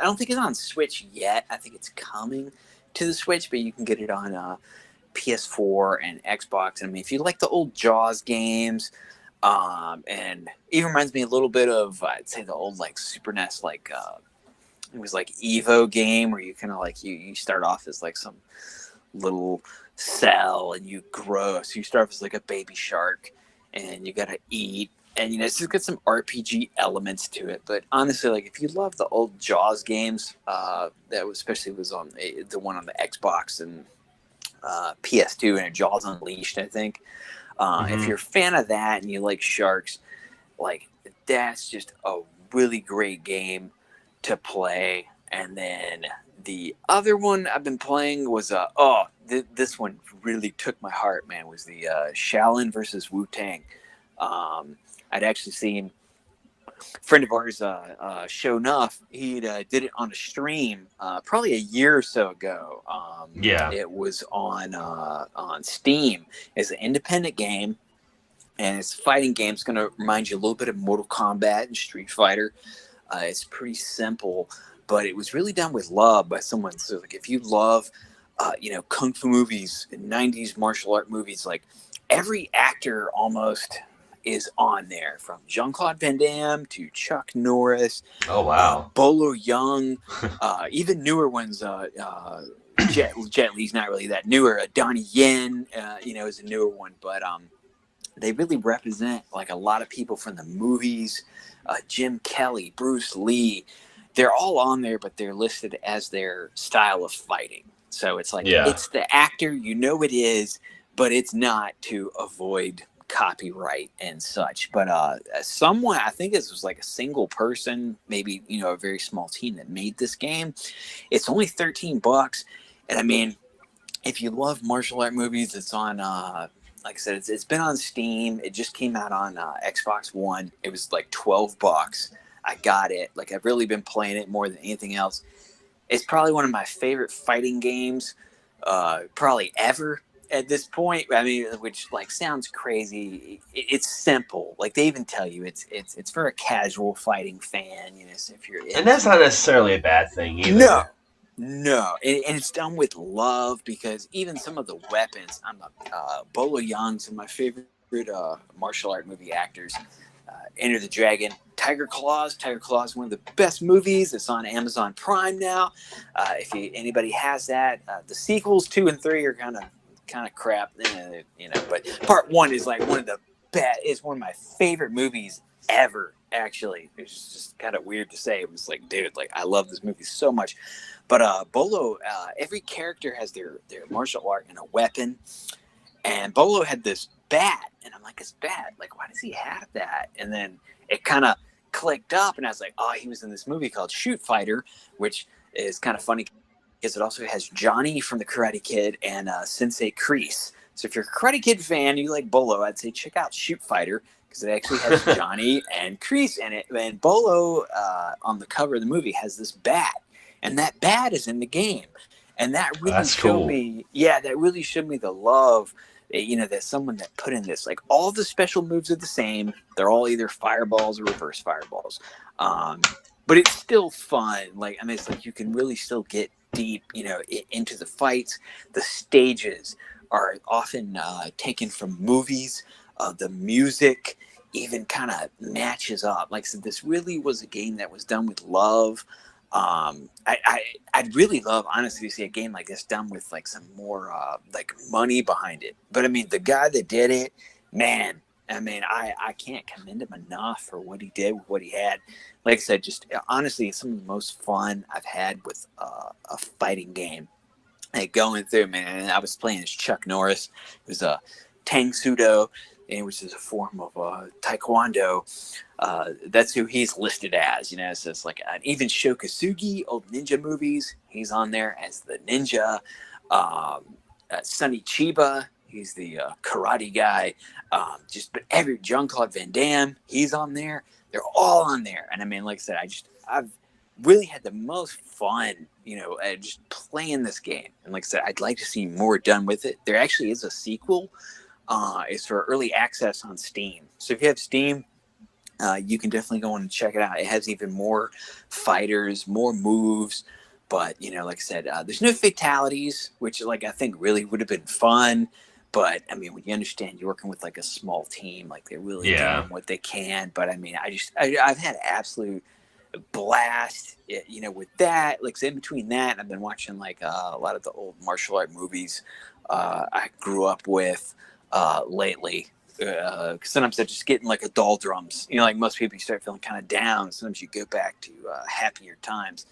don't think it's on Switch yet. I think it's coming to the Switch, but you can get it on PS4 and Xbox. And I mean, if you like the old Jaws games, and even reminds me a little bit of, I'd say, the old like Super NES, like it was like Evo game where you kind of like you start off as like some little cell and you grow. So you start off as like a baby shark and you gotta eat. And it's just got some RPG elements to it, but honestly, like if you love the old Jaws games, especially was on the one on the Xbox and PS2 and Jaws Unleashed, I think. If you're a fan of that and you like sharks, like that's just a really great game to play. And then the other one I've been playing was this one really took my heart, man. Was the Shaolin versus Wu-Tang. I'd actually seen a friend of ours, Show Nuff. He did it on a stream probably a year or so ago. It was on Steam. It's an independent game, and it's a fighting game. It's going to remind you a little bit of Mortal Kombat and Street Fighter. It's pretty simple, but it was really done with love by someone. So, like, if you love, kung fu movies and 90s martial art movies, like every actor almost is on there, from Jean-Claude Van Damme to Chuck Norris. Oh wow, Bolo Young, even newer ones. Jet Li's not really that newer. Donnie Yen, is a newer one, but they really represent like a lot of people from the movies. Jim Kelly, Bruce Lee, they're all on there, but they're listed as their style of fighting. So it's like it's the actor, it is, but it's not to avoid copyright and such. But someone, I think this was like a single person, maybe a very small team that made this game. It's only $13, and I mean, if you love martial art movies, it's on like I said, it's been on Steam. It just came out on Xbox One. It was like $12. I got it. Like, I've really been playing it more than anything else. It's probably one of my favorite fighting games probably ever. at this point, I mean, which like sounds crazy, it's simple. Like they even tell you it's for a casual fighting fan, you know. So if you're And that's not necessarily a bad thing either. No, and it's done with love because even some of the weapons. I'm a Bolo Young's one of my favorite martial art movie actors. Enter the Dragon, Tiger Claws. Tiger Claws is one of the best movies. It's on Amazon Prime now. If anybody has that, the sequels 2 and 3 are kind of crap, you know. But part 1 is like one of the best. It's one of my favorite movies ever. Actually, it's just kind of weird to say. It was like, dude, like I love this movie so much. But Bolo, every character has their martial art and a weapon. And Bolo had this bat, and I'm like, his bat, like, why does he have that? And then it kind of clicked up, and I was like, oh, he was in this movie called Shoot Fighter, which is kind of funny because it also has Johnny from the Karate Kid and Sensei Kreese. So if you're a Karate Kid fan, you like Bolo, I'd say check out Shoot Fighter because it actually has Johnny and Kreese in it. And Bolo on the cover of the movie has this bat, and that bat is in the game. And that really showed me, that really showed me the love, you know, that someone that put in this. Like all the special moves are the same. They're all either fireballs or reverse fireballs. But it's still fun. Like, I mean, it's like you can really still get deep, you know, into the fights. The stages are often taken from movies. The music even kind of matches up. Like I said, this really was a game that was done with love. I'd really love, honestly, to see a game like this done with like some more like money behind it. But I mean, the guy that did it, man, I mean, I can't commend him enough for what he did with what he had. Like I said, just honestly, some of the most fun I've had with a fighting game. Like going through, man, I was playing as Chuck Norris. It was a Tang Sudo, which is a form of Taekwondo. That's who he's listed as, you know. So it's like even Shokasugi, old ninja movies, he's on there as the ninja. Sonny Chiba, he's the karate guy. But every Jean-Claude Van Damme, he's on there. They're all on there. And I mean, like I said, I've really had the most fun, you know, just playing this game. And like I said, I'd like to see more done with it. There actually is a sequel. It's for early access on Steam. So if you have Steam, you can definitely go on and check it out. It has even more fighters, more moves. But, you know, like I said, there's no fatalities, which like I think really would have been fun. But, I mean, when you understand you're working with like a small team, like they're really doing what they can. But, I mean, I've had absolute blast, you know, with that. Like, so in between that, I've been watching like a lot of the old martial art movies I grew up with lately. Cause sometimes I just get in like a doldrums, you know, like most people, you start feeling kind of down. Sometimes you go back to happier times.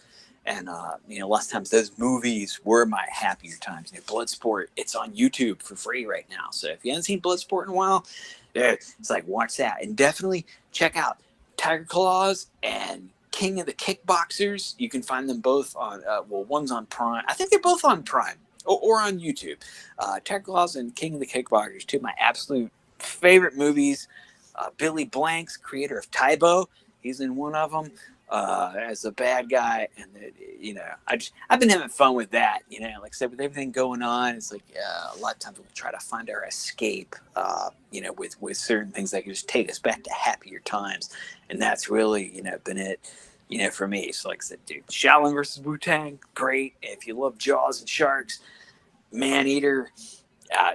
And, you know, lots of times those movies were my happier times. You know, Bloodsport, it's on YouTube for free right now. So if you haven't seen Bloodsport in a while, it's like, watch that. And definitely check out Tiger Claws and King of the Kickboxers. You can find them both on, one's on Prime. I think they're both on Prime or on YouTube. Tiger Claws and King of the Kickboxers, two of my absolute favorite movies. Billy Blanks, creator of Tybo, he's in one of them as a bad guy. And you know, I've been having fun with that. You know, like I said, with everything going on, it's like a lot of times we'll try to find our escape. You know, with certain things that can just take us back to happier times, and that's really, you know, been it. You know, for me, so like I said, dude, Shaolin versus Wu-Tang, great. If you love Jaws and sharks, Maneater.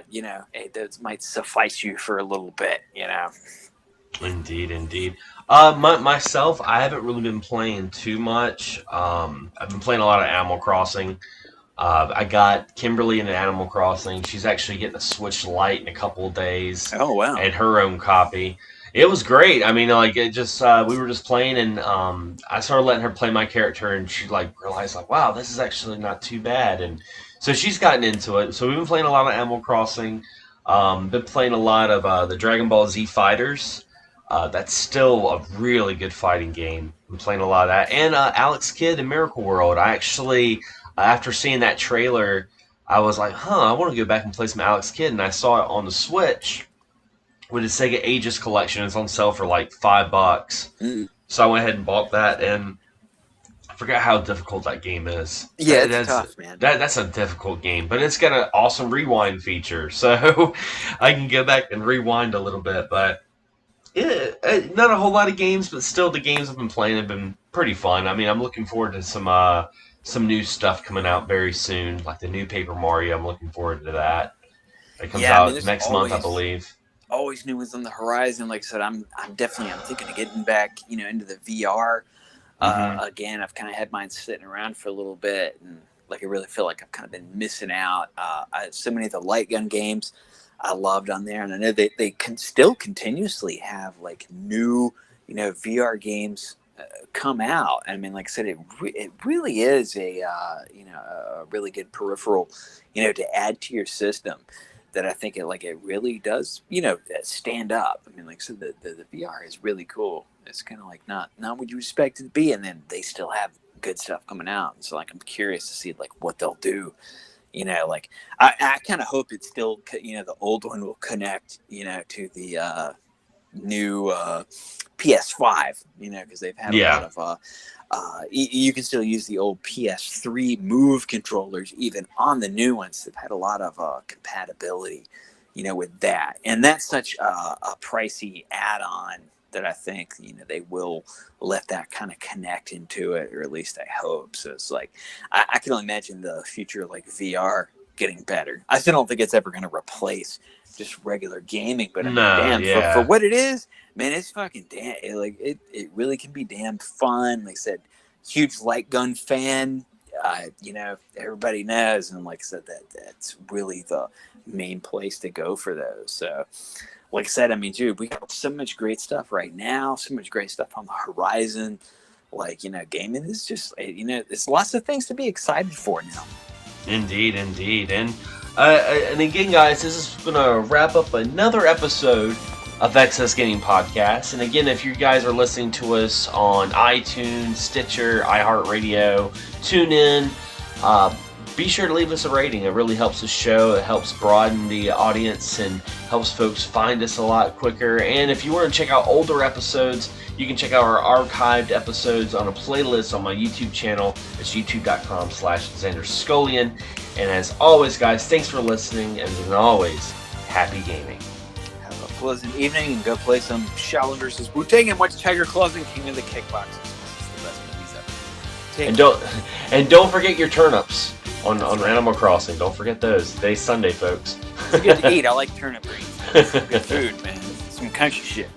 You know, hey, those might suffice you for a little bit, you know. Indeed. Myself, I haven't really been playing too much. I've been playing a lot of Animal Crossing. I got Kimberly in Animal Crossing. She's actually getting a Switch Lite in a couple of days. Oh, wow. And her own copy. It was great. I mean, like, it just, we were just playing, and I started letting her play my character, and she, like, realized, like, wow, this is actually not too bad. And so she's gotten into it. So we've been playing a lot of Animal Crossing. Been playing a lot of the Dragon Ball Z Fighters. That's still a really good fighting game. I'm playing a lot of that. And Alex Kidd in Miracle World. I actually, after seeing that trailer, I was like, I want to go back and play some Alex Kidd. And I saw it on the Switch with the Sega Aegis collection. It's on sale for like $5. So I went ahead and bought that. And forgot how difficult that game is. Yeah, that's tough, man. That's a difficult game, but it's got an awesome rewind feature, so I can go back and rewind a little bit. But not a whole lot of games, but still the games I've been playing have been pretty fun. I mean, I'm looking forward to some new stuff coming out very soon, like the new Paper Mario. I'm looking forward to that. It comes out next month, I believe. Always new ones on the horizon. Like I said, I'm thinking of getting back, into the VR. Again, I've kind of had mine sitting around for a little bit, and like I really feel like I've kind of been missing out. So many of the light gun games I loved on there, and I know they can still continuously have like new, VR games come out. I mean, like I said, it really is a really good peripheral, to add to your system. That I think it really does, stand up. I mean, like I said, the VR is really cool. It's kind of like not what you expect it to be, and then they still have good stuff coming out. And so, like, I'm curious to see like what they'll do. Like I kind of hope it still, the old one will connect, to the new PS5, because they've had a lot of. You can still use the old PS3 Move controllers even on the new ones. They've had a lot of compatibility, with that. And that's such a pricey add-on that I think, they will let that kind of connect into it, or at least I hope. So it's like, I can only imagine the future like VR getting better. I still don't think it's ever going to replace just regular gaming, but for what it is, man, it's fucking damn. It really can be damn fun. Like I said, huge light gun fan. Everybody knows, and like I said, that's really the main place to go for those. So, like I said, I mean, dude, we got so much great stuff right now. So much great stuff on the horizon. Like, gaming is just, there's lots of things to be excited for now. Indeed. And again, guys, this is going to wrap up another episode of XSGaming Podcast. And again, if you guys are listening to us on iTunes, Stitcher, iHeartRadio, TuneIn, be sure to leave us a rating. It really helps the show. It helps broaden the audience and helps folks find us a lot quicker. And if you want to check out older episodes, you can check out our archived episodes on a playlist on my YouTube channel. It's youtube.com/Xander Skullion. And as always, guys, thanks for listening. And as always, happy gaming. Have a pleasant evening and go play some Shaolin vs. Wu-Tang and watch Tiger Claws and King of the Kickboxers. It's the best movies ever. And don't forget your turnips on Animal Crossing. Don't forget those. Today's Sunday, folks. It's good to eat. I like turnip greens. It's good food, man. Some country shit.